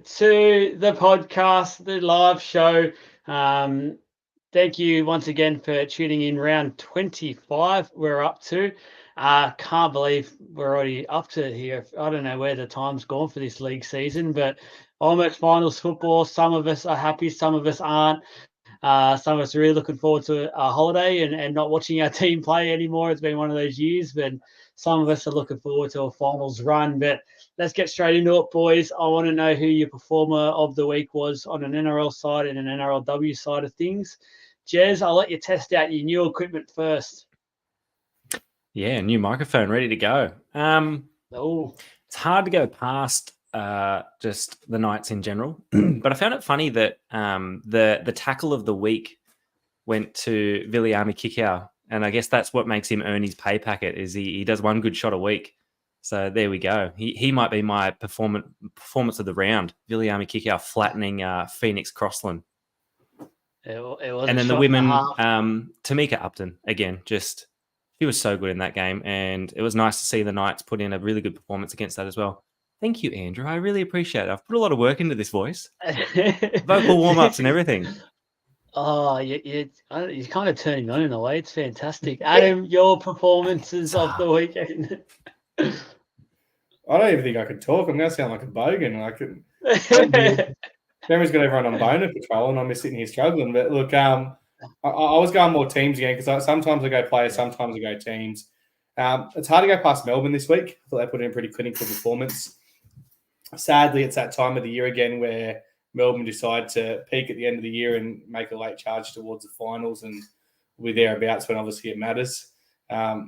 to the podcast, the live show. Thank you once again for tuning in. Round 25 we're up to. Can't believe we're already up to here. I don't know where the time's gone for this league season, but almost finals football. Some of us are happy, some of us aren't. Some of us are really looking forward to a holiday and not watching our team play anymore. It's been one of those years, but some of us are looking forward to a finals run. But let's get straight into it, boys. I want to know who your performer of the week was on an NRL side and an NRLW side of things. Jez, I'll let you test out your new equipment first. Yeah, new microphone ready to go. It's hard to go past just the Knights in general, but I found it funny that the tackle of the week went to Viliami Kikau, and I guess that's what makes him earn his pay packet. Is he does one good shot a week. So there we go. He might be my performance of the round. Viliami Kikau flattening Phoenix Crossland. It was and then the women, Tamika Upton again. She was so good in that game, and it was nice to see the Knights put in a really good performance against that as well. Thank you, Andrew. I really appreciate it. I've put a lot of work into this voice, vocal warm-ups and everything. Oh, you're kind of turning on in a way. It's fantastic. Adam, your performances of the weekend. I don't even think I could talk. I'm going to sound like a bogan. Jeremy's got everyone on boner patrol, and I'm just sitting here struggling. But look, I was going more teams again because sometimes I go players, sometimes I go teams. It's hard to go past Melbourne this week. I thought they put in a pretty clinical performance. Sadly, it's that time of the year again where Melbourne decide to peak at the end of the year and make a late charge towards the finals, and we're thereabouts when obviously it matters,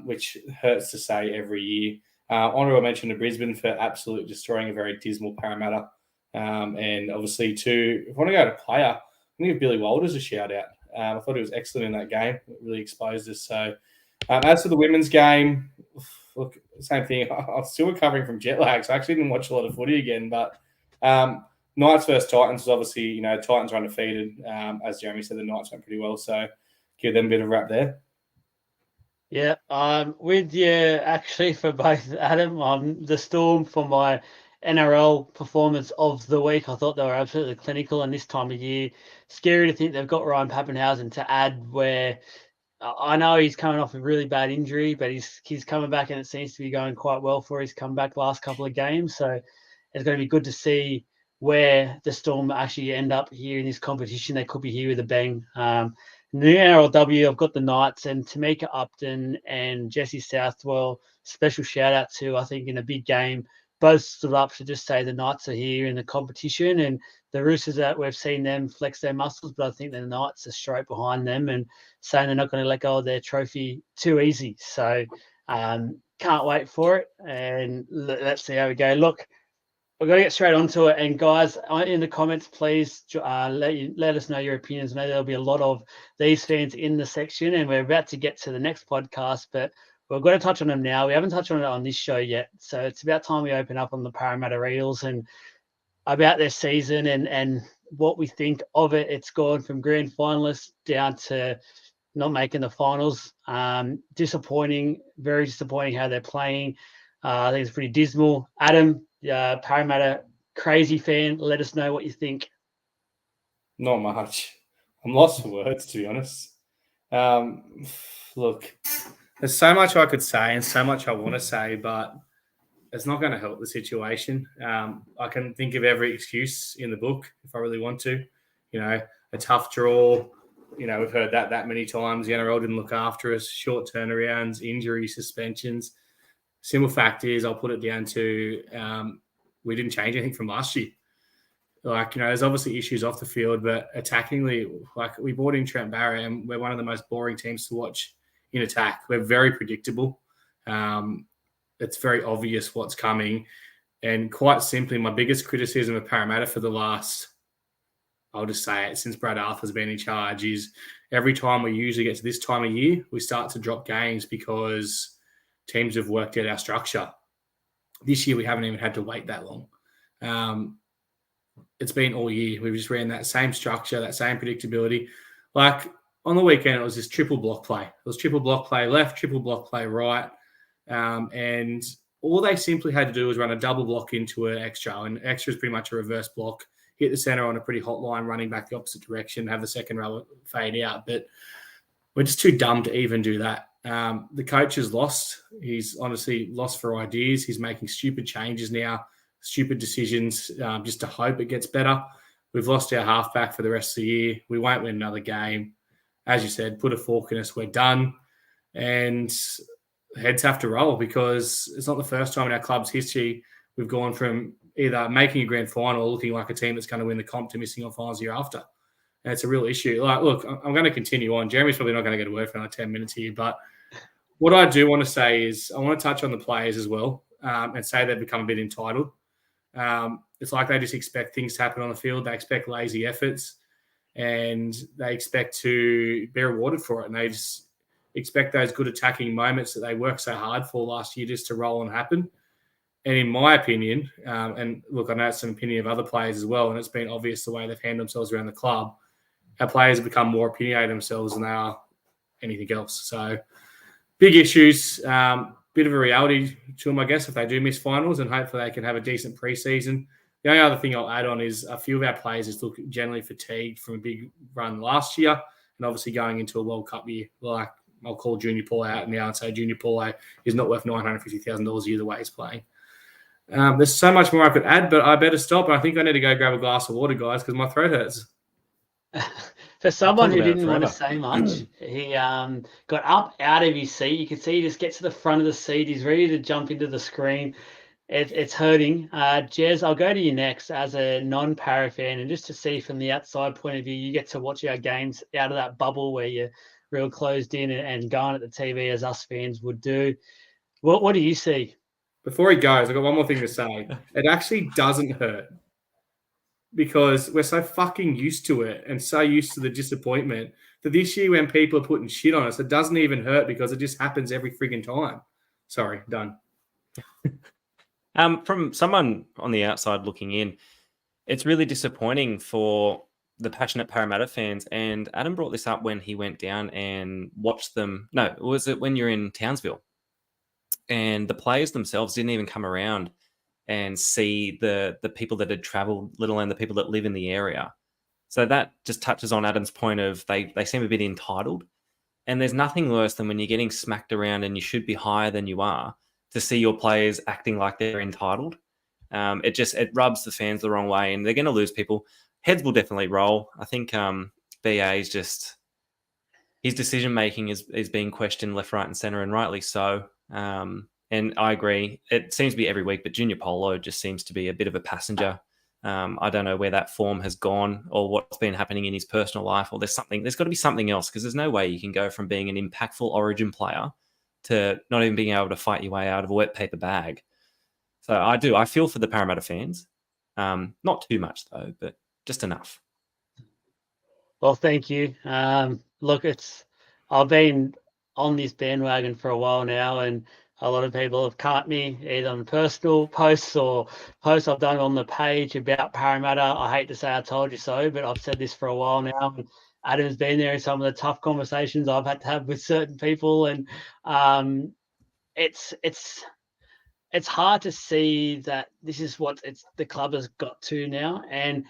which hurts to say every year. Honourable mention to Brisbane for absolutely destroying a very dismal Parramatta. And obviously, if I want to go to player, I'm going to give Billy Walters a shout out. I thought he was excellent in that game. It really exposed us. So, as for the women's game, look, same thing. I'm still recovering from jet lag, so I actually didn't watch a lot of footy again. But Knights versus Titans was obviously, Titans are undefeated. As Jeremy said, the Knights went pretty well. So, give them a bit of rap there. Yeah, I'm with you actually for both, Adam. I'm the Storm for my NRL performance of the week. I thought they were absolutely clinical, and this time of year, scary to think they've got Ryan Pappenhausen to add. Where I know he's coming off a really bad injury, but he's coming back, and it seems to be going quite well for his comeback last couple of games. So it's going to be good to see where the Storm actually end up here in this competition. They could be here with a bang. In the NRLW, I've got the Knights and Tamika Upton and Jessie Southwell. Special shout out to, I think, in a big game, both stood up to just say the Knights are here in the competition, and the Roosters, that we've seen them flex their muscles, but I think the Knights are straight behind them and saying they're not going to let go of their trophy too easy. So can't wait for it, and let's see how we go. Look, we're going to get straight onto it. And guys, in the comments, please let us know your opinions. I know there'll be a lot of these fans in the section, and we're about to get to the next podcast, but we're going to touch on them now. We haven't touched on it on this show yet. So it's about time we open up on the Parramatta Eels and about their season and what we think of it. It's gone from grand finalists down to not making the finals. Disappointing, very disappointing how they're playing. I think it's pretty dismal. Adam, Parramatta crazy fan, let us know what you think. Not much. I'm lost for words, to be honest. Look, there's so much I could say and so much I want to say, but it's not going to help the situation. I can think of every excuse in the book if I really want to. A tough draw. We've heard that many times. The NRL didn't look after us. Short turnarounds, injuries, suspensions. Simple fact is, I'll put it down to we didn't change anything from last year. There's obviously issues off the field, but attackingly, we brought in Trent Barrett, and we're one of the most boring teams to watch in attack. We're very predictable. It's very obvious what's coming. And quite simply, my biggest criticism of Parramatta for the last, I'll just say it, since Brad Arthur's been in charge, is every time we usually get to this time of year, we start to drop games because teams have worked out our structure. This year, we haven't even had to wait that long. It's been all year. We've just ran that same structure, that same predictability. On the weekend, it was this triple block play. It was triple block play left, triple block play right. And all they simply had to do was run a double block into an extra, and extra is pretty much a reverse block, hit the center on a pretty hot line, running back the opposite direction, have the second row fade out. But we're just too dumb to even do that. The coach is lost. He's honestly lost for ideas. He's making stupid changes now, stupid decisions, just to hope it gets better. We've lost our halfback for the rest of the year. We won't win another game. As you said, put a fork in us. We're done. And heads have to roll, because it's not the first time in our club's history we've gone from either making a grand final or looking like a team that's going to win the comp to missing on finals year after. And it's a real issue. Like, look, I'm going to continue on. Jeremy's probably not going to get a word for another 10 minutes here, but what I do want to say is I want to touch on the players as well, and say they've become a bit entitled. It's like they just expect things to happen on the field. They expect lazy efforts, and they expect to be rewarded for it. And they just expect those good attacking moments that they worked so hard for last year just to roll and happen. And in my opinion, and look, I know it's an opinion of other players as well, and it's been obvious the way they've handled themselves around the club, our players have become more opinionated themselves than they are anything else. So big issues, bit of a reality to them, I guess, if they do miss finals, and hopefully they can have a decent preseason. The only other thing I'll add on is a few of our players just look generally fatigued from a big run last year, and obviously going into a World Cup year. Like, I'll call Junior Paul out now and say Junior Paul is not worth $950,000 a year the way he's playing. There's so much more I could add, but I better stop. And I think I need to go grab a glass of water, guys, because my throat hurts. For someone who didn't want to say much, he got up out of his seat. You can see he just gets to the front of the seat. He's ready to jump into the screen. It's hurting. Jez, I'll go to you next as a non-Para fan, and just to see from the outside point of view, you get to watch our games out of that bubble where you're real closed in and going at the TV as us fans would do. What do you see? Before he goes, I've got one more thing to say. It actually doesn't hurt, because we're so fucking used to it and so used to the disappointment that this year when people are putting shit on us, it doesn't even hurt because it just happens every friggin' time. Sorry, done. From someone on the outside looking in, it's really disappointing for the passionate Parramatta fans. And Adam brought this up when he went down and watched them. No, was it when you're in Townsville? And the players themselves didn't even come around and see the people that had travelled, let alone the people that live in the area. So that just touches on Adam's point of they seem a bit entitled. And there's nothing worse than when you're getting smacked around and you should be higher than you are, to see your players acting like they're entitled. It rubs the fans the wrong way, and they're going to lose people. Heads will definitely roll. I think BA is just, his decision making is being questioned left, right, and centre, and rightly so. And I agree. It seems to be every week, but Junior Polo just seems to be a bit of a passenger. I don't know where that form has gone or what's been happening in his personal life, or there's got to be something else, because there's no way you can go from being an impactful Origin player to not even being able to fight your way out of a wet paper bag. So I feel for the Parramatta fans. Not too much though, but just enough. Well, thank you. Look, I've been on this bandwagon for a while now, and a lot of people have cut me either on personal posts or posts I've done on the page about Parramatta. I hate to say I told you so, but I've said this for a while now. And Adam's been there in some of the tough conversations I've had to have with certain people, and it's hard to see that this is what the club has got to now. And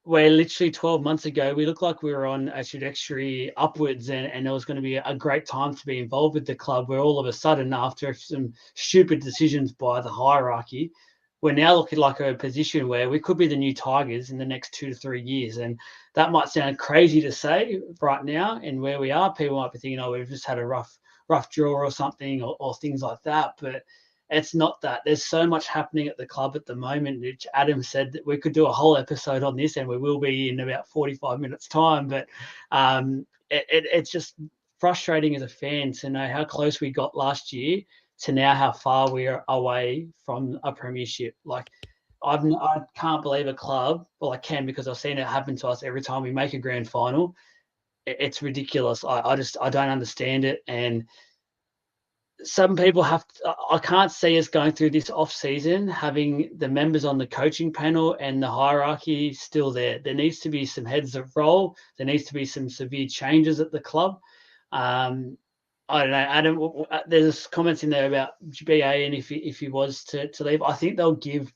where literally 12 months ago, we looked like we were on a trajectory upwards, and it was going to be a great time to be involved with the club, where all of a sudden, after some stupid decisions by the hierarchy, we're now looking like a position where we could be the new Tigers in the next 2 to 3 years. And that might sound crazy to say right now, and where we are, people might be thinking, oh, we've just had a rough draw or something, or things like that. But it's not that. There's so much happening at the club at the moment, which Adam said that we could do a whole episode on this, and we will be in about 45 minutes time. But it's just frustrating as a fan to know how close we got last year to now how far we are away from a premiership. Like, I can't believe a club, well, I can, because I've seen it happen to us every time we make a grand final. It's ridiculous. I don't understand it. And some people I can't see us going through this off season having the members on the coaching panel and the hierarchy still there. There needs to be some heads that roll. There needs to be some severe changes at the club. I don't know, Adam. There's comments in there about BA, and if he was to leave, I think they'll give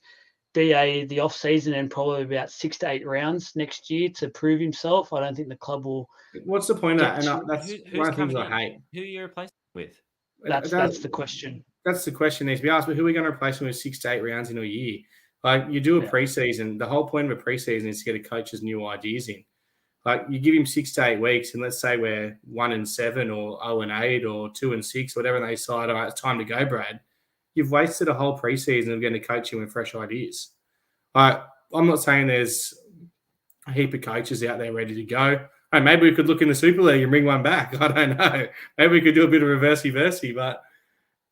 BA the off season and probably about 6 to 8 rounds next year to prove himself. I don't think the club will. What's the point of that? And that's who's one of the things coming I in? hate. Who are you replacing with? That's the question. That's the question needs to be asked. But who are we going to replace him with 6 to 8 rounds in a year? Like, you do a preseason. The whole point of a preseason is to get a coach's new ideas in. Like, you give him 6 to 8 weeks, and let's say we're 1-7 or 0-8 or 2-6, whatever, and they decide, all right, it's time to go, Brad. You've wasted a whole preseason of getting to coach him with fresh ideas. I'm not saying there's a heap of coaches out there ready to go. Hey, maybe we could look in the Super League and bring one back. I don't know. Maybe we could do a bit of reversey, but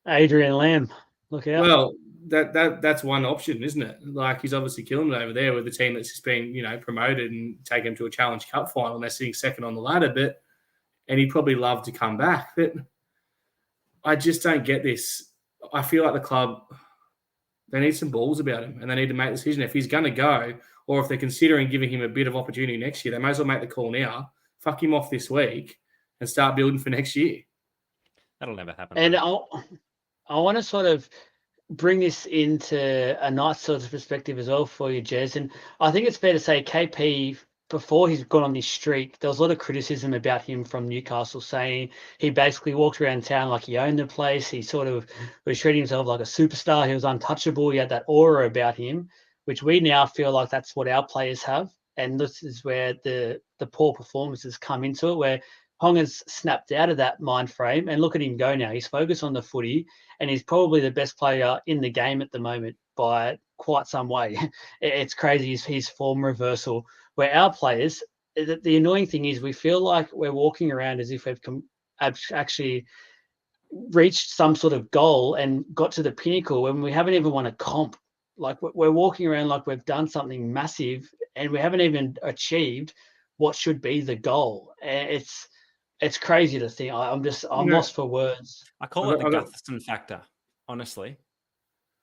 Adrian Lamb, look out. Well, that's one option, isn't it? Like, he's obviously killing it over there with the team that's just been, promoted and taken to a Challenge Cup final. And they're sitting second on the ladder, and he'd probably love to come back. But I just don't get this. I feel like the club, they need some balls about him, and they need to make a decision. If he's going to go, or if they're considering giving him a bit of opportunity next year, they may as well make the call now, fuck him off this week, and start building for next year. That'll never happen. And I want to sort of bring this into a nice sort of perspective as well for you, Jez. And I think it's fair to say KP, before he's gone on this streak, there was a lot of criticism about him from Newcastle, saying he basically walked around town like he owned the place. He sort of was treating himself like a superstar. He was untouchable. He had that aura about him, which we now feel like that's what our players have. And this is where the poor performances come into it, where Ponga's snapped out of that mind frame, and look at him go now. He's focused on the footy, and he's probably the best player in the game at the moment by quite some way. It's crazy, his form reversal. Where our players, the annoying thing is we feel like we're walking around as if we've actually reached some sort of goal and got to the pinnacle when we haven't even won a comp. Like, we're walking around like we've done something massive, and we haven't even achieved what should be the goal. And it's crazy to think. I'm lost for words. I call it the Gutherson factor, honestly.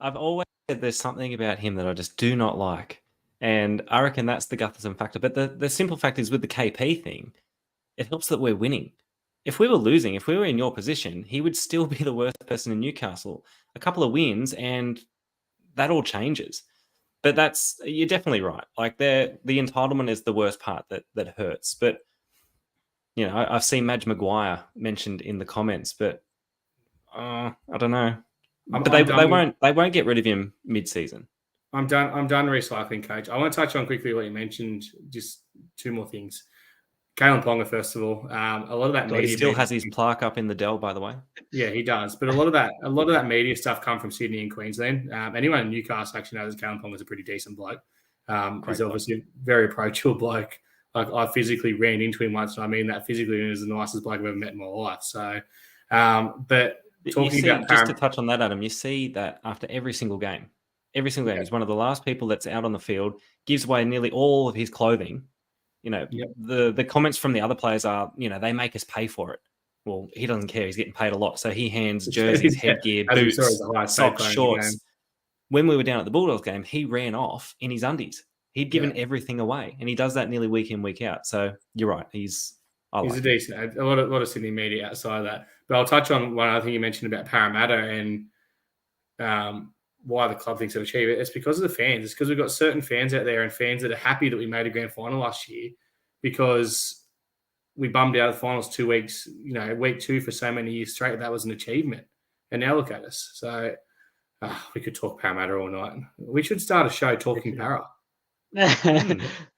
I've always said there's something about him that I just do not like. And I reckon that's the Gutherson factor. But the simple fact is, with the KP thing, it helps that we're winning. If we were losing, if we were in your position, he would still be the worst person in Newcastle. A couple of wins and that all changes. But you're definitely right. Like, the entitlement is the worst part that hurts. But I've seen Madge Maguire mentioned in the comments, but I don't know. They won't get rid of him mid-season. I'm done recycling, Coach. I want to touch on quickly what you mentioned. Just two more things. Kalen Ponga, first of all. A lot of that media. He still has his plaque up in the Dell, by the way. Yeah, he does. But a lot of that media stuff come from Sydney and Queensland. Anyone in Newcastle actually knows Kalen Ponga is a pretty decent bloke. He's obviously a very approachable bloke. Like, I physically ran into him once, and I mean that physically. He was the nicest bloke I've ever met in my life. So, but talking about just to touch on that, Adam, you see that after every single game, he's one of the last people that's out on the field, gives away nearly all of his clothing. The comments from the other players are, they make us pay for it. Well, he doesn't care. He's getting paid a lot, so he hands jerseys, headgear, boots, socks, shorts. When we were down at the Bulldogs game, he ran off in his undies. He'd given everything away, and he does that nearly week in, week out. So you're right. He's a decent. A lot of Sydney media outside of that. But I'll touch on one other thing you mentioned about Parramatta and why the club thinks they've achieved it. It's because of the fans. It's because we've got certain fans out there and fans that are happy that we made a grand final last year, because we bummed out of the finals 2 weeks, week 2 for so many years straight. That was an achievement. And now look at us. So we could talk Parramatta all night. We should start a show talking Para.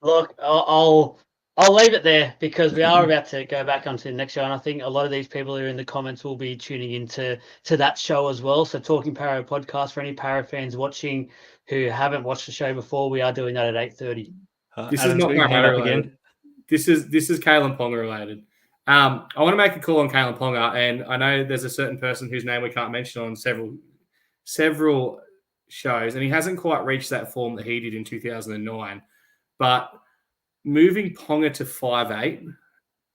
Look, I'll leave it there, because we are about to go back onto the next show, and I think a lot of these people who are in the comments will be tuning into that show as well. So, Talking Para podcast, for any Para fans watching who haven't watched the show before, we are doing that at 8:30. This is not Parramatta related. This is Kalen Ponga related. I want to make a call on Kalen Ponga, and I know there's a certain person whose name we can't mention on several shows, and he hasn't quite reached that form that he did in 2009. But moving Ponga to 5'8",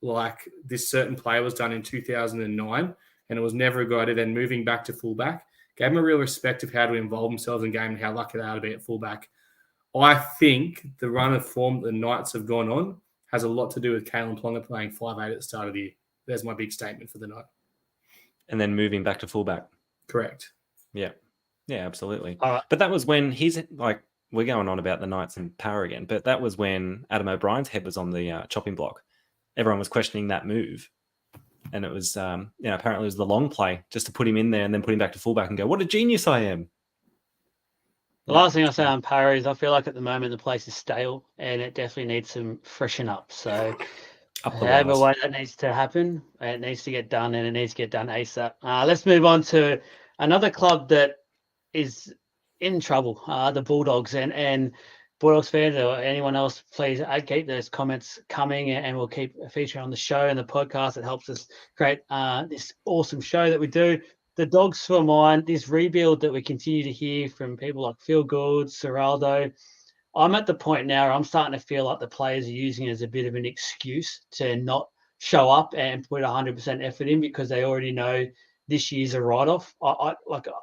like this certain player was done in 2009, and it was never a good idea, then moving back to fullback, gave him a real respect of how to involve themselves in game and how lucky they are to be at fullback. I think the run of form the Knights have gone on has a lot to do with Kalen Ponga playing 5'8" at the start of the year. There's my big statement for the night. and then moving back to fullback. Correct. Yeah, absolutely. All right. But that was when he's like, we're going on about the Knights and power again, but that was when Adam O'Brien's head was on the chopping block. Everyone was questioning that move. And it was, apparently it was the long play just to put him in there and then put him back to fullback and go, what a genius I am. The last thing I say on Para is I feel like at the moment the place is stale and it definitely needs some freshen up. So however way that needs to happen, it needs to get done and it needs to get done ASAP. Let's move on to another club that is in trouble, the Bulldogs. And Bulldogs fans or anyone else, please keep those comments coming and we'll keep featuring on the show and the podcast. It helps us create this awesome show that we do. The Dogs for mine, this rebuild that we continue to hear from people like Phil Gould, Serraldo, I'm at the point now where I'm starting to feel like the players are using it as a bit of an excuse to not show up and put 100% effort in because they already know this year's a write-off. I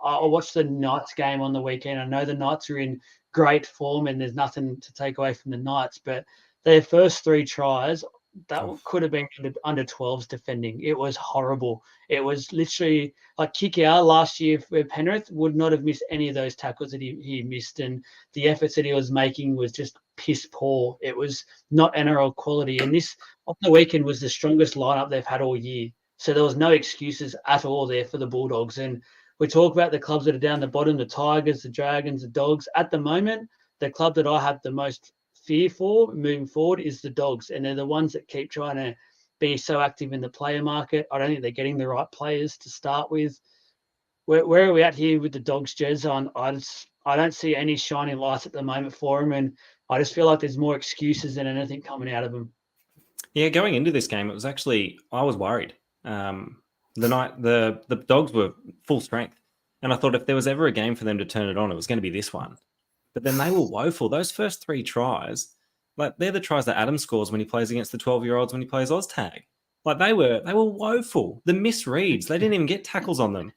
watched the Knights game on the weekend. I know the Knights are in great form and there's nothing to take away from the Knights, but their first 3 tries, that could have been under 12s defending. It was horrible. It was literally like Kikau last year for Penrith would not have missed any of those tackles that he missed, and the efforts that he was making was just piss poor. It was not NRL quality, and this on the weekend was the strongest lineup they've had all year. So there was no excuses at all there for the Bulldogs. And we talk about the clubs that are down the bottom, the Tigers, the Dragons, the Dogs. At the moment, the club that I have the most fear for moving forward is the Dogs, and they're the ones that keep trying to be so active in the player market. I don't think they're getting the right players to start with. Where are we at here with the Dogs, Jez? I don't see any shining lights at the moment for them, and I just feel like there's more excuses than anything coming out of them. Yeah, going into this game, it was actually, I was worried. The Dogs were full strength, and I thought if there was ever a game for them to turn it on, it was going to be this one. But then they were woeful. Those first 3 tries, like they're the tries that Adam scores when he plays against the 12-year-olds when he plays Oztag. Like they were woeful. The misreads, they didn't even get tackles on them.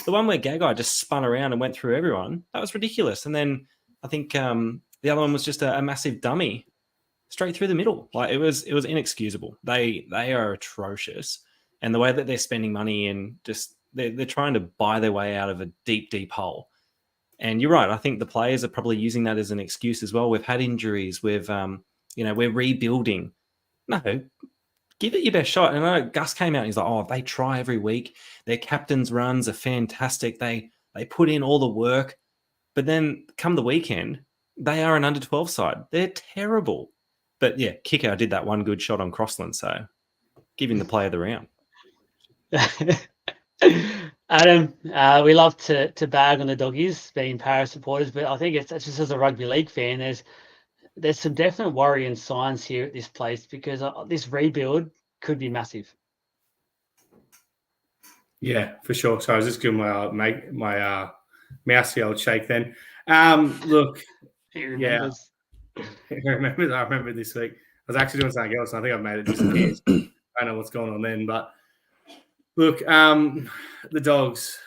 The one where Gagai just spun around and went through everyone, that was ridiculous. And then I think the other one was just a massive dummy straight through the middle. Like it was inexcusable. They are atrocious. And the way that they're spending money and just they're trying to buy their way out of a deep, deep hole. And you're right. I think the players are probably using that as an excuse as well. We've had injuries. We're rebuilding. No, give it your best shot. And I know Gus came out and he's like, oh, they try every week. Their captain's runs are fantastic. They put in all the work. But then come the weekend, they are an under 12 side. They're terrible. But yeah, Kikau did that one good shot on Crossland. So giving the player of the round. Adam, we love to bag on the Doggies being Para supporters, but I think it's just as a rugby league fan, there's some definite worrying signs here at this place because this rebuild could be massive. Yeah, for sure. So I was just giving my mousy old shake then. Look, yeah, I remember this week. I was actually doing something else. And I think I've made it disappear. I don't know what's going on then, but look, the Dogs.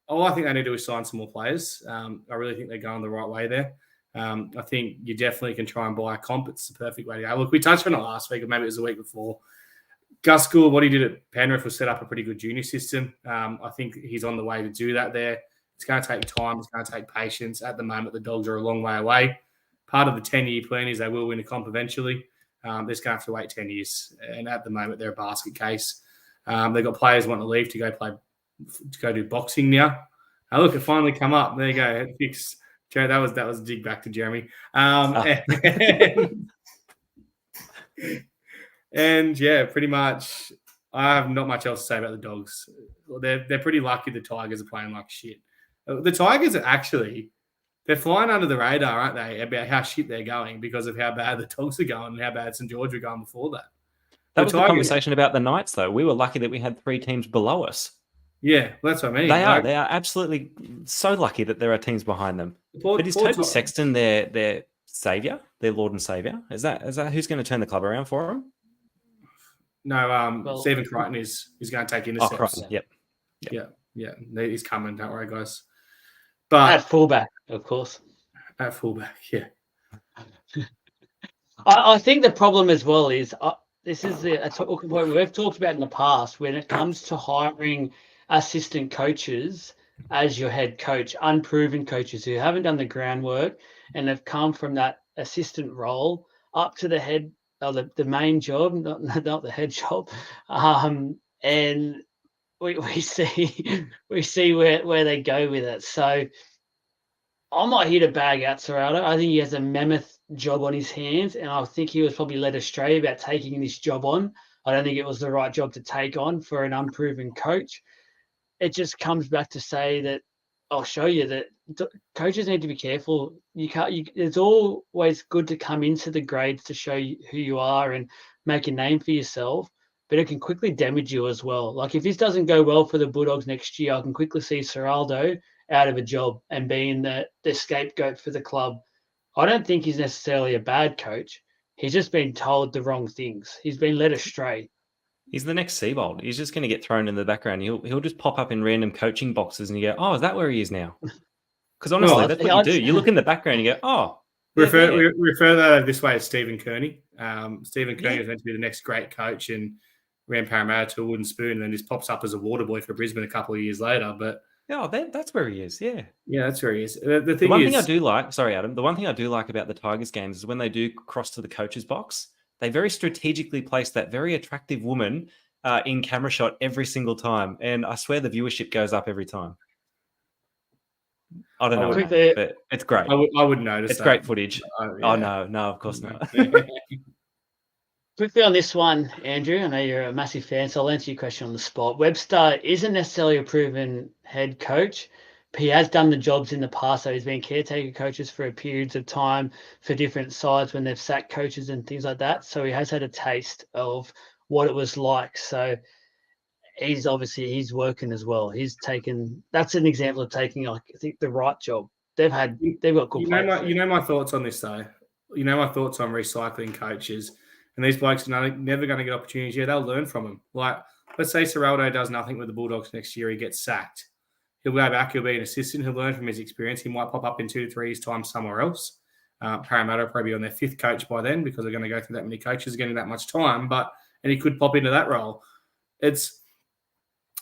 All I think they need to do is sign some more players. I really think they're going the right way there. I think you definitely can try and buy a comp. It's the perfect way to go. Look, we touched on it last week, or maybe it was the week before. Gus Gould, what he did at Penrith was set up a pretty good junior system. I think he's on the way to do that there. It's going to take time. It's going to take patience. At the moment, the Dogs are a long way away. Part of the 10-year plan is they will win a comp eventually. They're just going to have to wait 10 years. And at the moment, they're a basket case. They've got players wanting to leave to go do boxing now. Look, it finally come up. There you go. Fix. Jerry, that was a dig back to Jeremy. And yeah, pretty much, I have not much else to say about the Dogs. They're pretty lucky the Tigers are playing like shit. The Tigers are actually, they're flying under the radar, aren't they, about how shit they're going because of how bad the Dogs are going and how bad St. George were going before that. That was the conversation about the Knights, though. We were lucky that we had 3 teams below us. Yeah, that's what I mean. They are absolutely so lucky that there are teams behind them. But is Toby Sexton their saviour, their Lord and Saviour? Is that who's going to turn the club around for them? No, Stephen Crichton is going to take intercepts. Oh, Crichton, yep. Yeah. He's coming, don't worry, guys. But at fullback, of course. At fullback, yeah. I think the problem as well is this is a talking point we've talked about in the past when it comes to hiring assistant coaches as your head coach, unproven coaches who haven't done the groundwork and have come from that assistant role up to the head, or the main job, not the head job, and we see where they go with it. So I'm not here to bag out Serrato. I think he has a mammoth job on his hands, and I think he was probably led astray about taking this job on. I don't think it was the right job to take on for an unproven coach. It just comes back to say that I'll show you that coaches need to be careful. You can't. It's always good to come into the grades to show you who you are and make a name for yourself, but it can quickly damage you as well. Like if this doesn't go well for the Bulldogs next year, I can quickly see Serraldo out of a job and being the scapegoat for the club. I don't think he's necessarily a bad coach. He's just been told the wrong things. He's been led astray. He's the next Seabold. He's just going to get thrown in the background. He'll just pop up in random coaching boxes and you go, oh, is that where he is now? Because honestly, that's what you do. You look in the background and you go, oh. Refer that this way as Stephen Kearney. Stephen Kearney was meant to be the next great coach and ran Parramatta to a wooden spoon and then just pops up as a water boy for Brisbane a couple of years later. But that's where he is. Yeah, that's where he is. The one thing I do like, sorry, Adam, the one thing I do like about the Tigers games is when they do cross to the coach's box, they very strategically place that very attractive woman in camera shot every single time. And I swear the viewership goes up every time. I don't know, but it's great. I would notice it's great footage. Oh, no, of course not. Quickly on this one, Andrew, I know you're a massive fan, so I'll answer your question on the spot. Webster isn't necessarily a proven head coach. He has done the jobs in the past, so he's been caretaker coaches for periods of time for different sides when they've sacked coaches and things like that. So he has had a taste of what it was like. So he's working as well. That's an example of taking, I think, the right job. They've got good players. You know my thoughts on this though. You know my thoughts on recycling coaches, and these blokes are never going to get opportunities. Yeah, they'll learn from them. Like let's say Serraldo does nothing with the Bulldogs next year, he gets sacked. He'll go back, he'll be an assistant, he'll learn from his experience. He might pop up in 2 to 3 years' time somewhere else. Parramatta will probably be on their 5th coach by then because they're going to go through that many coaches getting that much time, and he could pop into that role. It's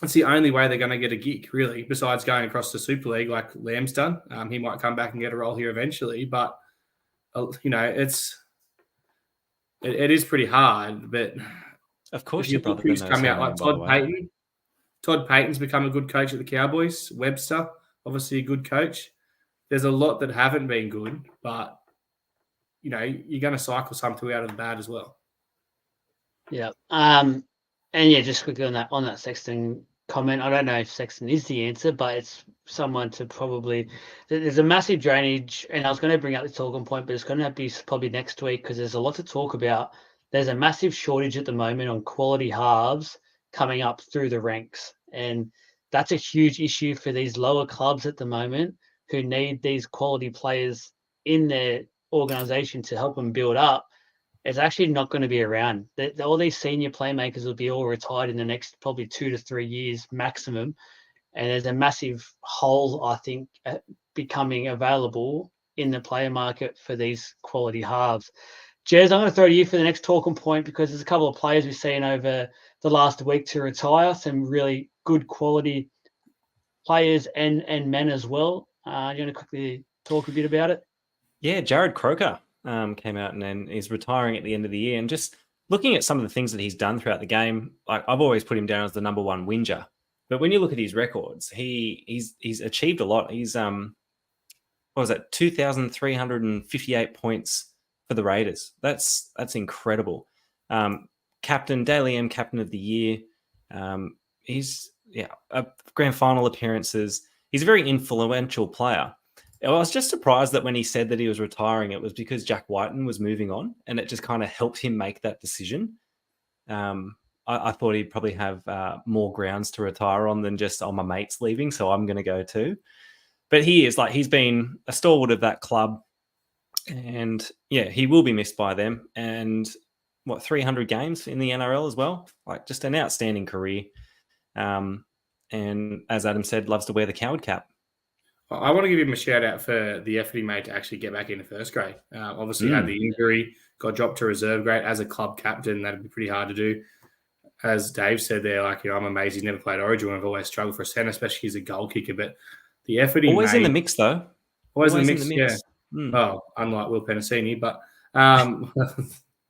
the only way they're going to get a gig, really, besides going across the Super League like Lamb's done. He might come back and get a role here eventually, but, it is pretty hard. But of course, your brother knows come out like Todd Payton. Todd Payton's become a good coach at the Cowboys. Webster, obviously a good coach. There's a lot that haven't been good, but, you're going to cycle some two out of the bad as well. Yeah. And yeah, just quickly on that Sexton comment, I don't know if Sexton is the answer, but it's someone to probably. There's a massive drainage, and I was going to bring up the talking point, but it's going to be probably next week because there's a lot to talk about. There's a massive shortage at the moment on quality halves coming up through the ranks, and that's a huge issue for these lower clubs at the moment who need these quality players in their organisation to help them build up. It's actually not going to be around. All these senior playmakers will be all retired in the next probably 2 to 3 years maximum. And there's a massive hole, I think, becoming available in the player market for these quality halves. Jez, I'm going to throw to you for the next talking point because there's a couple of players we've seen over the last week to retire, some really good quality players and men as well. You want to quickly talk a bit about it? Yeah, Jared Croker came out and is retiring at the end of the year. And just looking at some of the things that he's done throughout the game, like I've always put him down as the number one whinger. But when you look at his records, he's achieved a lot. He's 2,358 points for the Raiders. That's incredible. Captain, Daily M Captain of the Year. He's grand final appearances. He's a very influential player. I was just surprised that when he said that he was retiring, it was because Jack Whiten was moving on, and it just kind of helped him make that decision. I thought he'd probably have more grounds to retire on than just, my mate's leaving, so I'm going to go too. But he's been a stalwart of that club, and yeah, he will be missed by them. And 300 games in the NRL as well, just an outstanding career. And as Adam said, loves to wear the coward cap. I want to give him a shout out for the effort he made to actually get back into first grade. Obviously, had the injury, got dropped to reserve grade as a club captain. That'd be pretty hard to do. as Dave said there, like, I'm amazed he's never played Origin. I've always struggled for a centre, especially as a goal kicker. But the effort he Always made, in the mix, though. always in the mix. Yeah. Mm. Well, unlike Will Penasini, but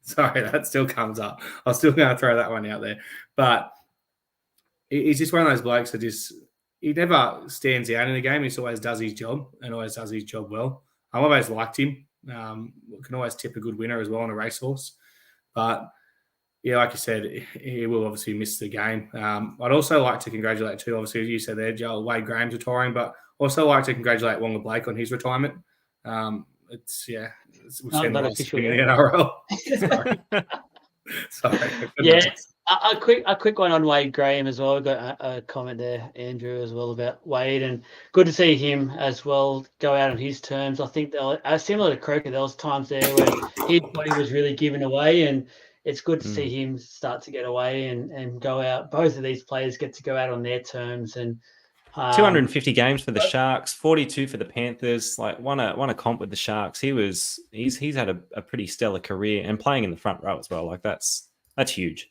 sorry, that still comes up. I'm still going to throw that one out there. But he's just one of those blokes that he never stands out in the game. He just always does his job and always does his job well. I've always liked him. Can always tip a good winner as well on a racehorse. But yeah, like you said, he will obviously miss the game. I'd also like to congratulate too, obviously, as you said there, Joel, Wade Graham's retiring, but also like to congratulate Wonga Blake on his retirement. We've seen the last thing in the NRL. Sorry. Yeah, a quick one on Wade Graham as well. I got a comment there, Andrew, as well about Wade, and good to see him as well go out on his terms. I think similar to Croker, there was times there when his body was really given away, and it's good to see him start to get away and go out. Both of these players get to go out on their terms, and 250 games for the Sharks, 42 for the Panthers. Like won a comp with the Sharks. He's had a pretty stellar career and playing in the front row as well. Like that's huge.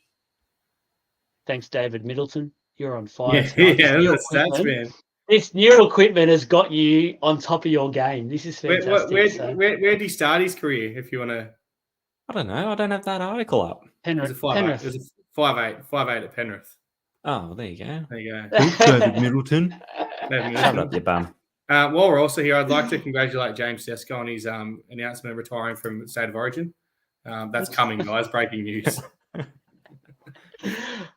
Thanks, David Middleton. You're on fire. Yeah, that's stats, man. This new equipment has got you on top of your game. This is fantastic. Where did he start his career? If you want to, I don't know. I don't have that article up. Penrith. It was a 5'8" at Penrith. Oh, there you go. There you go. David Middleton. Shut up, you bum. While we're also here, I'd like to congratulate James Sesko on his announcement of retiring from State of Origin. That's coming, guys. Breaking news.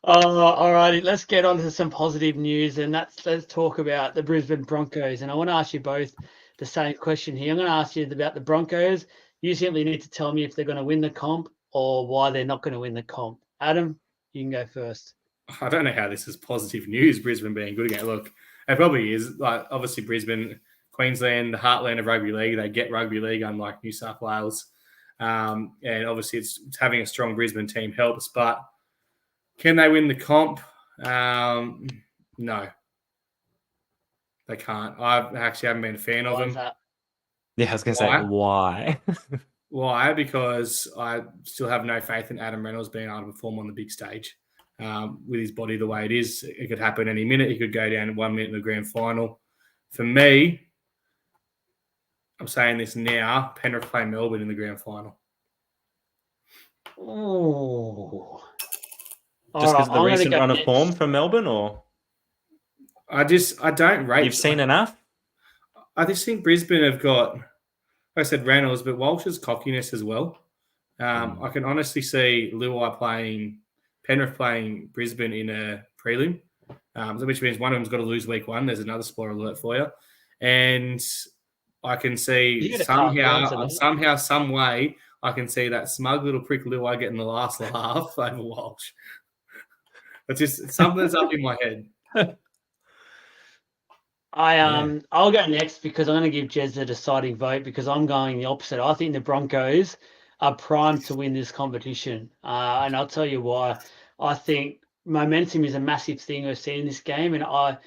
All righty. Let's get on to some positive news, and let's talk about the Brisbane Broncos. And I want to ask you both the same question here. I'm going to ask you about the Broncos. You simply need to tell me if they're going to win the comp or why they're not going to win the comp. Adam, you can go first. I don't know how this is positive news, Brisbane being good again. Look, it probably is. Like, obviously, Brisbane, Queensland, the heartland of rugby league, they get rugby league, unlike New South Wales. And obviously, it's having a strong Brisbane team helps. But can they win the comp? No. They can't. I actually haven't been a fan of them. Yeah, I was going to say, why? Why? Because I still have no faith in Adam Reynolds being able to perform on the big stage. With his body the way it is, it could happen any minute. He could go down 1 minute in the grand final. For me, I'm saying this now, Penrith play Melbourne in the grand final. Oh. Just because of the recent run of form from Melbourne, or? I don't rate. You've seen enough? I just think Brisbane have got, like I said, Reynolds, but Walsh's cockiness as well. I can honestly see LOI Penrith playing Brisbane in a prelim, which means one of them's got to lose week one. There's another spoiler alert for you. And I can see somehow, some way, I can see that smug little prick LOI getting the last laugh over Walsh. It's just something that's up in my head. I'll go next because I'm going to give Jez the deciding vote because I'm going the opposite. I think the Broncos are primed to win this competition. And I'll tell you why. I think momentum is a massive thing we've seen in this game. And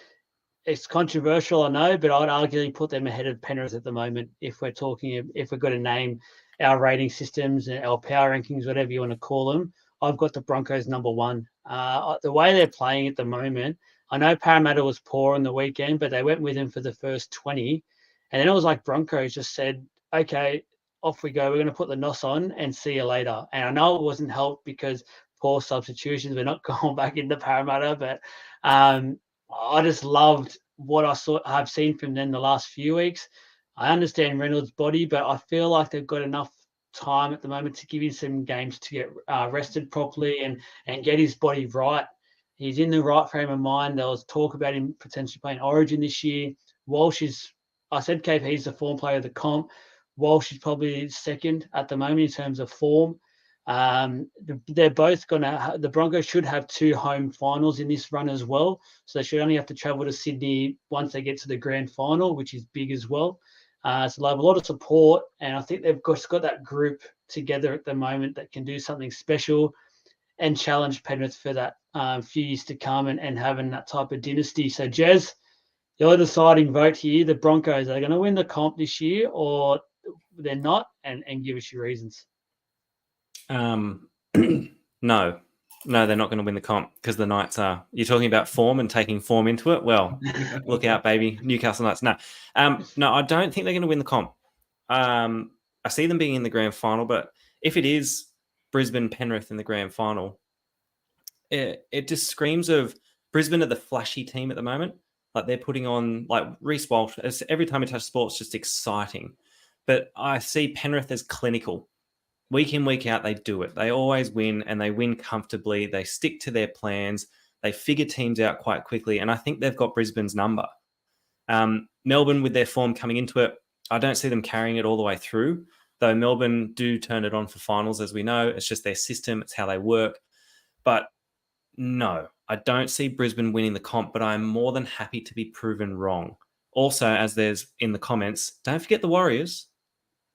it's controversial, I know, but I'd arguably put them ahead of Penrith at the moment if we're going to name our rating systems and our power rankings, whatever you want to call them. I've got the Broncos number one. The way they're playing at the moment, I know Parramatta was poor on the weekend, but they went with him for the first 20. And then it was like Broncos just said, okay, off we go. We're going to put the NOS on and see you later. And I know it wasn't helped because poor substitutions. We're not going back into Parramatta, but I just loved what I've seen from them the last few weeks. I understand Reynolds' body, but I feel like they've got enough time at the moment to give him some games to get rested properly and get his body right. He's in the right frame of mind. There was talk about him potentially playing Origin this year. Walsh I said KP's the form player of the comp. Walsh is probably second at the moment in terms of form. They're both the Broncos should have 2 home finals in this run as well. So they should only have to travel to Sydney once they get to the grand final, which is big as well. So they have a lot of support, and I think they've got that group together at the moment that can do something special and challenge Penrith for that few years to come and having that type of dynasty. So, Jez, your deciding vote here, the Broncos, are they going to win the comp this year or they're not? And give us your reasons. No. No, they're not going to win the comp because the Knights are. You're talking about form and taking form into it. Well, look out, baby, Newcastle Knights. No, no, I don't think they're going to win the comp. I see them being in the grand final, but if it is Brisbane Penrith in the grand final, it just screams of Brisbane are the flashy team at the moment. Like they're putting on like Reece Walsh. Every time we touch sport, it's just exciting. But I see Penrith as clinical. Week in, week out, they do it. They always win and they win comfortably. They stick to their plans. They figure teams out quite quickly. And I think they've got Brisbane's number. Melbourne, with their form coming into it, I don't see them carrying it all the way through, though Melbourne do turn it on for finals, as we know. It's just their system. It's how they work. But no, I don't see Brisbane winning the comp, but I'm more than happy to be proven wrong. Also, as there's in the comments, don't forget the Warriors.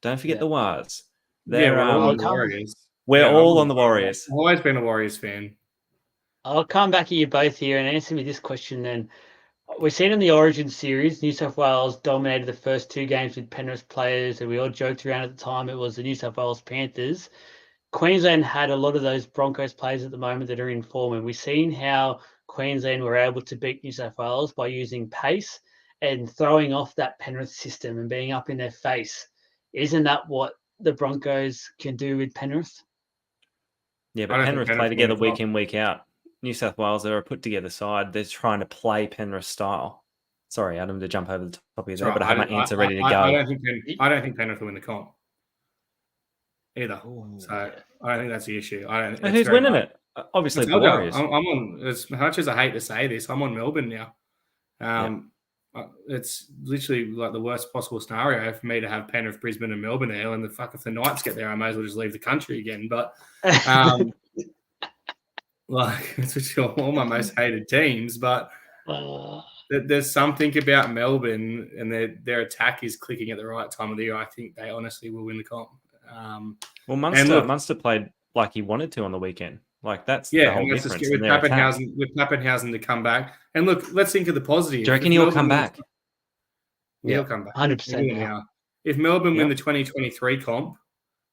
Don't forget the Wars. We're all on the Warriors. We're all on the Warriors. I've always been a Warriors fan. I'll come back at you both here and answer me this question then. We've seen in the Origin series, New South Wales dominated the first 2 games with Penrith players, and we all joked around at the time it was the New South Wales Panthers. Queensland had a lot of those Broncos players at the moment that are in form, and we've seen how Queensland were able to beat New South Wales by using pace and throwing off that Penrith system and being up in their face. Isn't that what the Broncos can do with Penrith? Yeah, but Penrith play together week in, week out. New South Wales, they're a put-together side. They're trying to play Penrith style. Sorry, Adam, to jump over the top of you there, but I have my answer ready to go. I don't think Penrith will win the comp either. So I don't think that's the issue. Who's winning it? Obviously, the Warriors. I'm on, as much as I hate to say this, I'm on Melbourne now. It's literally like the worst possible scenario for me to have Penrith, Brisbane, and Melbourne there. And if the Knights get there, I may as well just leave the country again. But like it's all my most hated teams. But there's something about Melbourne and their attack is clicking at the right time of the year. I think they honestly will win the comp. Well, Munster played like he wanted to on the weekend. Like that's the whole difference. With Pappenhausen to come back. And look, let's think of the positive. Do you reckon he'll come back? He'll come back. 100% now. If Melbourne win the 2023 comp,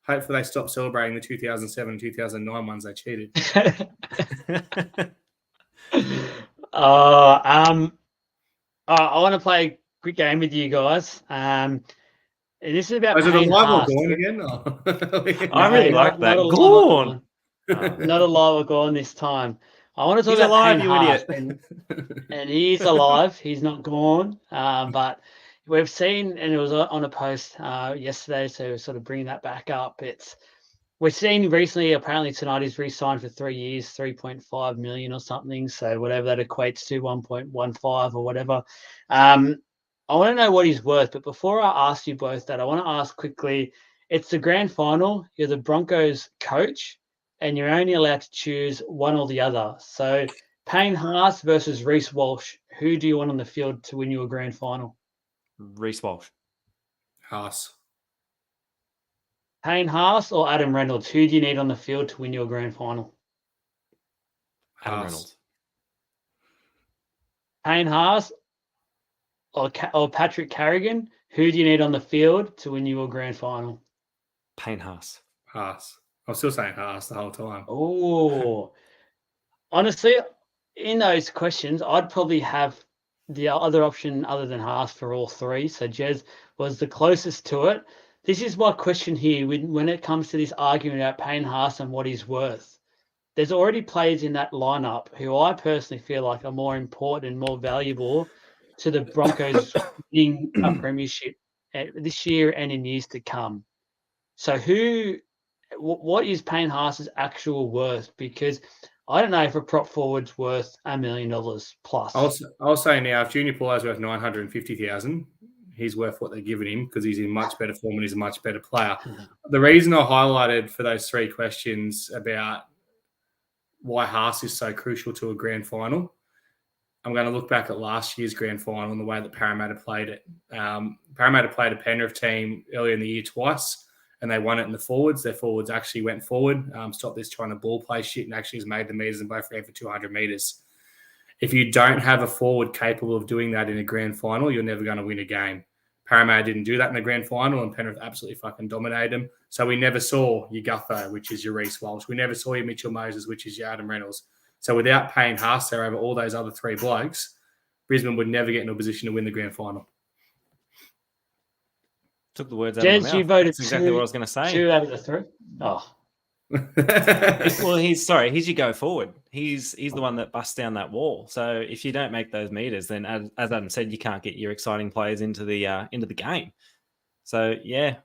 hopefully they stop celebrating the 2007 2009 ones they cheated. I want to play a quick game with you guys. This is about. Is it a live or gone again? I really like that. Gone. Not alive or gone this time. I want to talk about alive, Payne you Haas, idiot. and he's alive. He's not gone. But we've seen, and it was on a post yesterday, so sort of bringing that back up. We've seen recently. Apparently tonight he's re-signed for 3 years, 3.5 million or something. So whatever that equates to, 1.15 or whatever. I want to know what he's worth. But before I ask you both that, I want to ask quickly. It's the grand final. You're the Broncos coach, and you're only allowed to choose one or the other. So Payne Haas versus Reece Walsh. Who do you want on the field to win you a grand final? Reece Walsh. Haas. Payne Haas or Adam Reynolds? Who do you need on the field to win your grand final? Adam Reynolds. Payne Haas or Patrick Carrigan? Who do you need on the field to win you a grand final? Payne Haas. Haas. I'm still saying Haas the whole time. Oh, honestly, in those questions, I'd probably have the other option other than Haas for all three. So Jez was the closest to it. This is my question here when it comes to this argument about Payne Haas and what he's worth. There's already players in that lineup who I personally feel like are more important and more valuable to the Broncos winning a premiership this year and in years to come. So what is Payne Haas's actual worth? Because I don't know if a prop forward's worth $1 million plus. I'll say now, if Junior Paulo's worth $950,000, he's worth what they're giving him because he's in much better form and he's a much better player. The reason I highlighted for those three questions about why Haas is so crucial to a grand final, I'm going to look back at last year's grand final and the way that Parramatta played it. Parramatta played a Penrith team earlier in the year twice, and they won it in the forwards. Their forwards actually went forward, stopped this trying to ball play shit, and actually has made the meters and both ran for 200 meters. If you don't have a forward capable of doing that in a grand final, you're never going to win a game. Parramatta didn't do that in the grand final, and Penrith absolutely fucking dominated them. So we never saw your Gutho, which is your Reece Walsh. We never saw your Mitchell Moses, which is your Adam Reynolds. So without paying Haas there over all those other three blokes, Brisbane would never get in a position to win the grand final. Took the words out of my mouth. You voted That's exactly what I was going to say. 2 out of the 3. Oh. Well, he's your go forward. He's the one that busts down that wall. So if you don't make those meters, then as Adam said, you can't get your exciting players into the game. So yeah,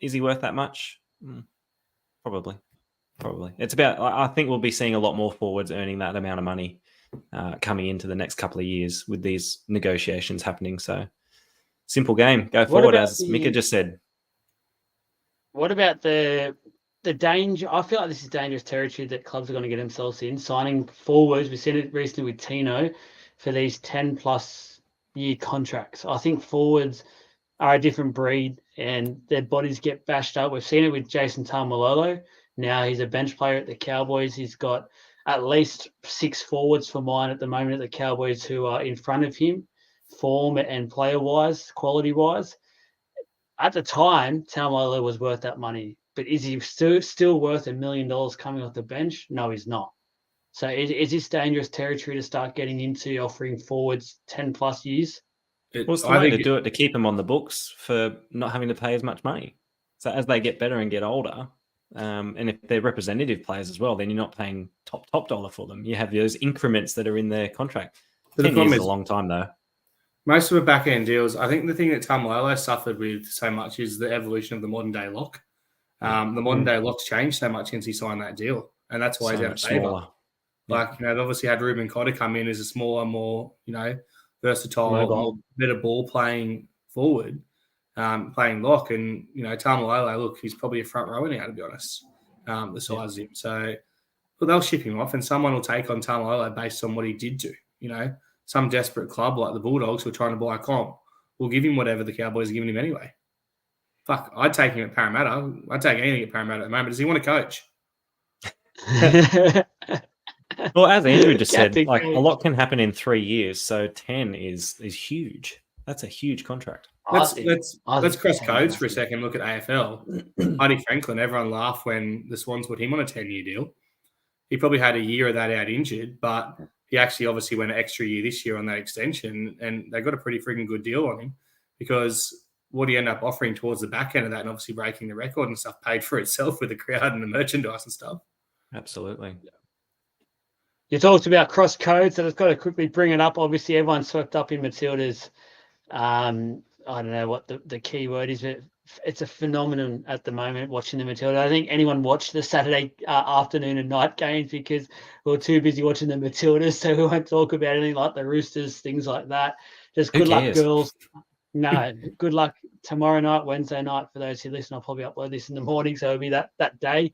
is he worth that much? Probably. It's about. I think we'll be seeing a lot more forwards earning that amount of money coming into the next couple of years with these negotiations happening. So simple game, go forward, as Mika just said. What about the danger? I feel like this is dangerous territory that clubs are going to get themselves in, signing forwards. We've seen it recently with Tino for these 10+ year contracts. I think forwards are a different breed and their bodies get bashed up. We've seen it with Jason Taumalolo. Now he's a bench player at the Cowboys. He's got at least 6 forwards for mine at the moment at the Cowboys who are in front of him, form and player-wise, quality-wise. At the time, Taumalolo was worth that money. But is he still worth $1 million coming off the bench? No, he's not. So is this dangerous territory to start getting into offering forwards 10+ years? What's the way to do it to keep them on the books for not having to pay as much money? So as they get better and get older, and if they're representative players as well, then you're not paying top dollar for them. You have those increments that are in their contract. 10 years is a long time, though. Most of the back-end deals, I think the thing that Taumalolo suffered with so much is the evolution of the modern-day lock. The modern-day lock's changed so much since he signed that deal, and that's why he's out of favour. Like, they've obviously had Ruben Cotter come in as a smaller, more, versatile, better ball-playing forward, playing lock. And, Taumalolo, look, he's probably a front rower now, to be honest, the size of him. So, they'll ship him off, and someone will take on Taumalolo based on what he did do, Some desperate club like the Bulldogs who are trying to buy a comp will give him whatever the Cowboys are giving him anyway. Fuck, I'd take him at Parramatta. I'd take anything at Parramatta at the moment. Does he want to coach? Well, as Andrew just said, like a lot can happen in 3 years. So 10 is huge. That's a huge contract. Let's cross codes for a second. Look at AFL. Buddy Franklin. Everyone laughed when the Swans put him on a 10-year deal. He probably had a year of that out injured, but he actually obviously went an extra year this year on that extension, and they got a pretty freaking good deal on him because what he ended up offering towards the back end of that and obviously breaking the record and stuff paid for itself with the crowd and the merchandise and stuff. Absolutely. You talked about cross codes, so I've got to quickly bring it up. Obviously, everyone's swept up in Matilda's. I don't know what the key word is, but it's a phenomenon at the moment watching the Matilda. I think anyone watched the Saturday afternoon and night games because we were too busy watching the Matildas, so we won't talk about anything like the Roosters, things like that. Just good luck, girls. No, good luck tomorrow night, Wednesday night. For those who listen, I'll probably upload this in the morning, so it'll be that day.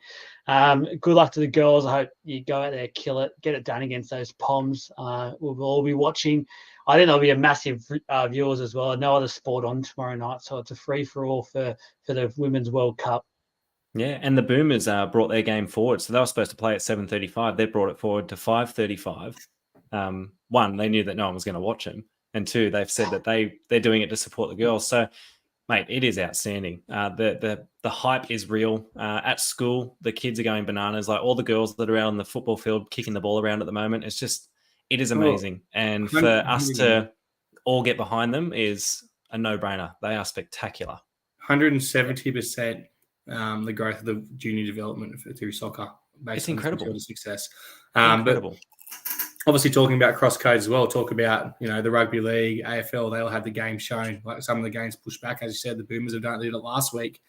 Good luck to the girls. I hope you go out there, kill it, get it done against those Poms. We'll all be watching. I think there'll be a massive viewers as well. No other sport on tomorrow night, so it's a free-for-all for the Women's World Cup. Yeah, and the Boomers brought their game forward. So they were supposed to play at 7:35. They brought it forward to 5:35. One, they knew that no one was going to watch them. And two, they've said that they're doing it to support the girls. So, mate, it is outstanding. The hype is real. At school, the kids are going bananas. Like all the girls that are out on the football field kicking the ball around at the moment, it is amazing. And for us to all get behind them is a no-brainer. They are spectacular. 170% the growth of the junior development through soccer. It's incredible. Success. Incredible. But obviously, talking about cross codes as well, talk about, the rugby league, AFL, they all had the game shown. Like some of the games pushed back. As you said, the Boomers have did it last week.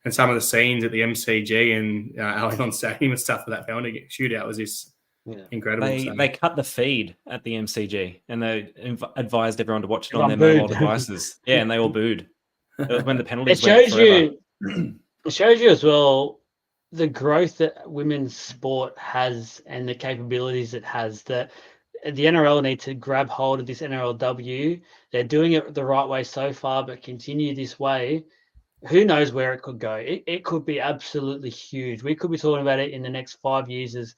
And some of the scenes at the MCG and Allianz Stadium and stuff for that penalty shootout was incredible. They cut the feed at the MCG and they advised everyone to watch it on their mobile devices. Yeah, and they all booed. It was when the penalties went forever. It shows you as well the growth that women's sport has and the capabilities it has. That the NRL need to grab hold of this NRLW. They're doing it the right way so far, but continue this way. Who knows where it could go? It could be absolutely huge. We could be talking about it in the next 5 years as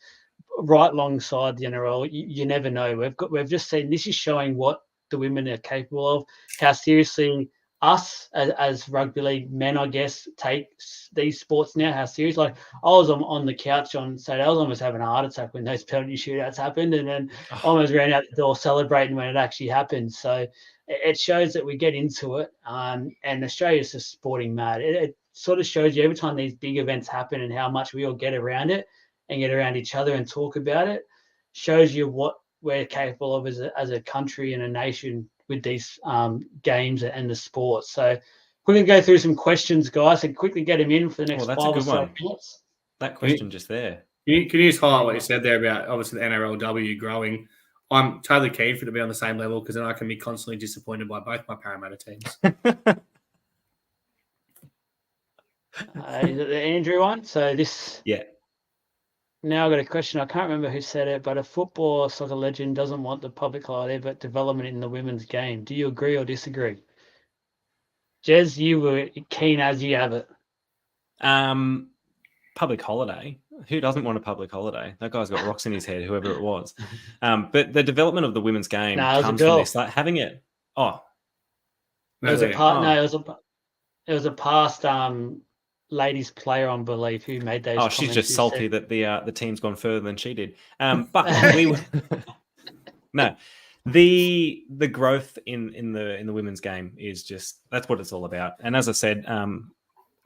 right alongside the NRL. You never know. We've just seen this is showing what the women are capable of, how seriously us as rugby league men, I guess, take these sports now how serious. Like I was on the couch on Saturday, I was almost having a heart attack when those penalty shootouts happened, and then almost ran out the door celebrating when it actually happened. So it shows that we get into it, and Australia's just sporting mad. It sort of shows you every time these big events happen and how much we all get around it and get around each other and talk about it. Shows you what we're capable of as a country and a nation with these games and the sports. So quickly go through some questions, guys, and quickly get them in for the next 5 or so minutes. That question just there. Can you just highlight what you said there about obviously the NRLW growing? I'm totally keen for it to be on the same level because then I can be constantly disappointed by both my Parramatta teams. Is it the Andrew one? So this... Yeah. Now I've got a question. I can't remember who said it, but a football or soccer legend doesn't want the public holiday, but development in the women's game. Do you agree or disagree? Jez, you were keen as you have it. Public holiday. Who doesn't want a public holiday? That guy's got rocks in his head, whoever it was. But the development of the women's game comes from this, like having it. Oh, it was a past ladies player, I believe, who made those. Oh, she's just salty that the team's gone further than she did. But we no, the growth in the women's game is just that's what it's all about. And as I said,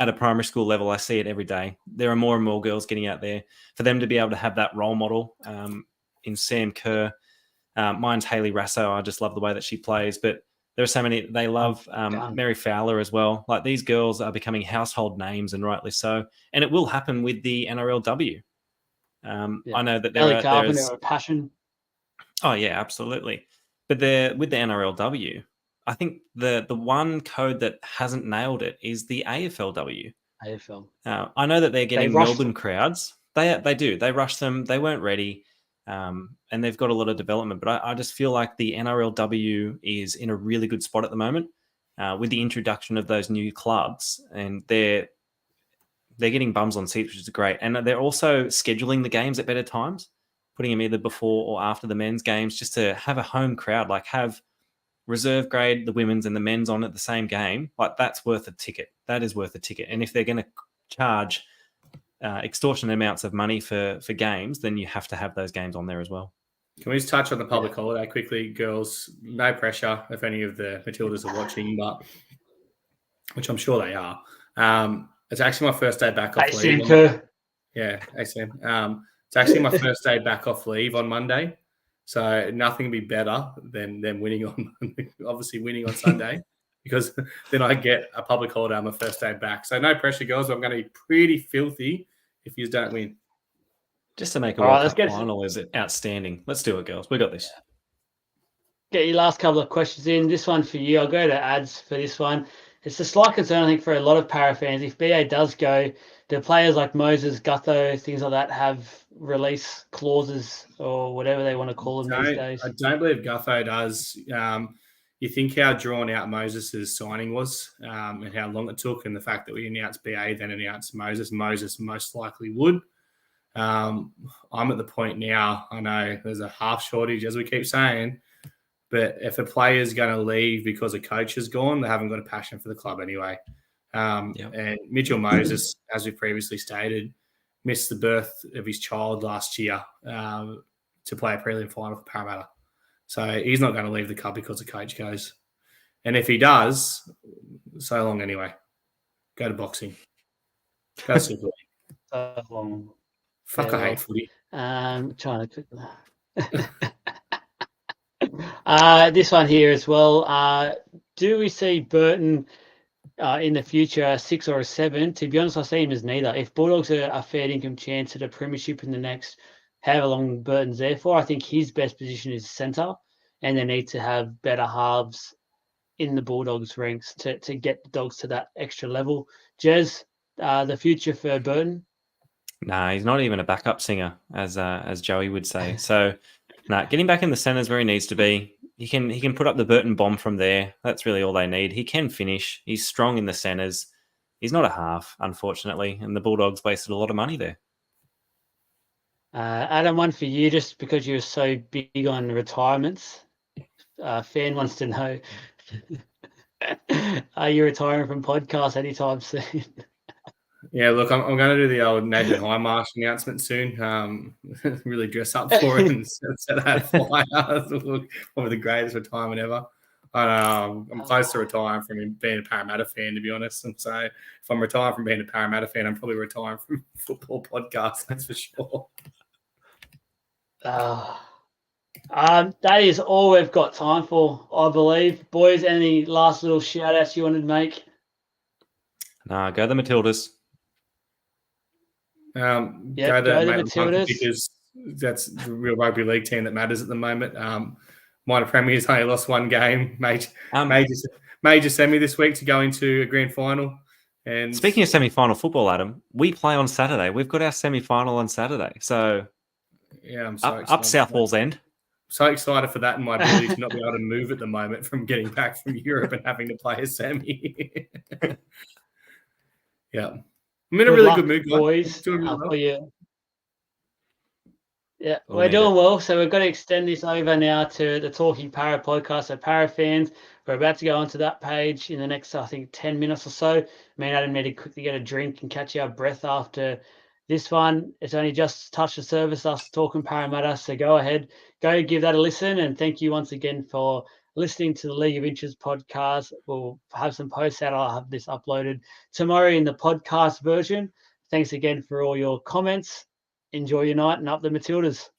at a primary school level, I see it every day. There are more and more girls getting out there. For them to be able to have that role model in Sam Kerr, mine's Hayley Rasso. I just love the way that she plays, but. There are so many. They love Mary Fowler as well. Like these girls are becoming household names, and rightly so. And it will happen with the NRLW. I know that there's a passion. Oh yeah, absolutely. But with the NRLW, I think the one code that hasn't nailed it is the AFLW. AFL. I know that they're getting Melbourne crowds. They do. They rush them. They weren't ready. And they've got a lot of development, but I just feel like the NRLW is in a really good spot at the moment with the introduction of those new clubs, and they're getting bums on seats, which is great. And they're also scheduling the games at better times, putting them either before or after the men's games, just to have a home crowd, like have reserve grade, the women's and the men's on at the same game. Like that's worth a ticket. That is worth a ticket. And if they're going to charge extortionate amounts of money for games, then you have to have those games on there as well. Can we just touch on the public holiday quickly, girls? No pressure if any of the Matildas are watching, but which I'm sure they are. It's actually my first day back off leave. Yeah, ACM. It's actually my first day back off leave on Monday, so nothing would be better than winning on obviously winning on Sunday. Because then I get a public holiday on my first day back. So no pressure, girls. But I'm going to be pretty filthy if you don't win. Just to make a World Cup final is outstanding. Let's do it, girls. We got this. Get your last couple of questions in. This one for you. I'll go to ads for this one. It's a slight concern, I think, for a lot of para fans. If BA does go, do players like Moses, Gutho, things like that have release clauses or whatever they want to call them these days? I don't believe Gutho does. You think how drawn out Moses' signing was and how long it took, and the fact that we announced BA, then announced Moses. Moses most likely would. I'm at the point now, I know there's a half shortage, as we keep saying, but if a player is going to leave because a coach has gone, they haven't got a passion for the club anyway. And Mitchell Moses, as we previously stated, missed the birth of his child last year to play a prelim final for Parramatta. So he's not going to leave the club because the coach goes. And if he does, so long anyway. Go to boxing. Go to Super League. So long. Fuck, I hate footy. Trying to this one here as well. Do we see Burton in the future a 6 or a 7? To be honest, I see him as neither. If Bulldogs are a fair income chance at a premiership in the next however long Burton's there for, I think his best position is centre, and they need to have better halves in the Bulldogs ranks to get the Dogs to that extra level. Jez, the future for Burton? Nah, he's not even a backup singer, as Joey would say. So, getting back in the centres where he needs to be. He can put up the Burton bomb from there. That's really all they need. He can finish. He's strong in the centres. He's not a half, unfortunately, and the Bulldogs wasted a lot of money there. Adam, one for you, just because you're so big on retirements. Fan wants to know, Are you retiring from podcasts anytime soon? Yeah, look, I'm going to do the old Nathan Highmarsh announcement soon. Really dress up for it and set that flyer. Probably the greatest retirement ever. I'm close to retiring from being a Parramatta fan, to be honest. And so if I'm retiring from being a Parramatta fan, I'm probably retiring from football podcasts, that's for sure. That is all we've got time for, I believe. Boys, any last little shout-outs you wanted to make? Nah, go the Matildas. Go the Matildas. Because that's the real rugby league team that matters at the moment. Minor Premiers only lost one game. Major semi this week to go into a grand final. And speaking of semi-final football, Adam, we play on Saturday. We've got our semi-final on Saturday. So yeah, I'm so up South Wall's End. So excited for that and my ability to not be able to move at the moment from getting back from Europe and having to play a semi. Yeah. I'm in a really good mood, boys. Doing really well. Yeah, we're doing well. So we're going to extend this over now to the Talking Para podcast. So Para fans, we're about to go onto that page in the next, I think, 10 minutes or so. Me and Adam need to quickly get a drink and catch our breath after this one. It's only just touched the surface, us talking Parramatta. So go ahead, go give that a listen. And thank you once again for listening to the League of Inches podcast. We'll have some posts out. I'll have this uploaded tomorrow in the podcast version. Thanks again for all your comments. Enjoy your night and up the Matildas.